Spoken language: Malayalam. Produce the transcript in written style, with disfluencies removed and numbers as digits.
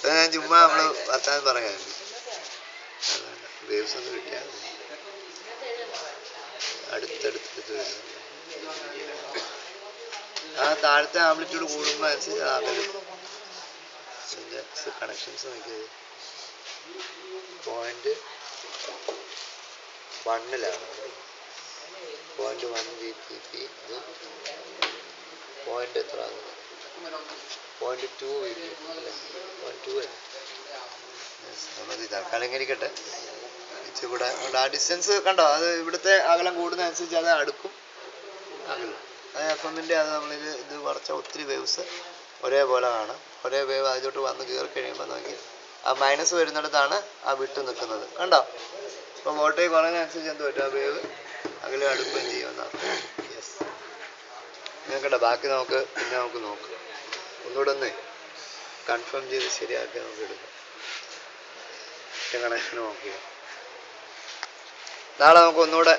ഞാൻ ചുമ്മാ നമ്മള് വർത്താനം പറയാൻ വേവ്സ് ഒന്നും കിട്ടിയാൽ അടുത്തടുത്ത് വരുന്നു. ആ താഴത്തെ ആംപ്ലിറ്റ്യൂഡ് കൂടുമ്പോൾ അനുസരിച്ച് അകലും. കണക്ഷൻസ് നോക്കിയത് 0.1 0.1 VPP, ഇത് എത്ര 0.2 VPP അല്ലേ? 0.2 അല്ലേ? നമുക്ക് തൽക്കാലം ഇരിക്കട്ടെ. ഇച്ചിരി ആ ഡിസ്റ്റൻസ് കണ്ടോ, അത് ഇവിടുത്തെ അകലം കൂടുന്നതനുസരിച്ച് അത് അടുക്കും അകലും. അത് FM-ൻ്റെ അത് ഇത് കുറച്ച് ഒത്തിരി വേവ്സ് ഒരേപോലെ കാണാം. ഒരേ വേവ് അതിലോട്ട് വന്ന് കയറി കഴിയുമ്പോൾ നോക്കി ആ മൈനസ് വരുന്നിടത്താണ് ആ വിട്ട് നിൽക്കുന്നത്. കണ്ടോ? ഇപ്പോൾ വോൾട്ടേജ് കുറയുന്നതനുസരിച്ച് എന്ത് പറ്റും, ആ വേവ് അകലെ അടുക്കുകയും ചെയ്യുമെന്നാണ്. യെസ്, കേട്ടോ. ബാക്കി പിന്നെ നമുക്ക് നോക്കാം. ഒന്നുകൂടെ ഒന്ന് കൺഫേം ചെയ്ത് ശരിയാക്കി നമുക്ക് എടുക്കാം. കണക്ഷൻ നോക്കിയോ? നാളെ നമുക്ക് ഒന്നുകൂടെ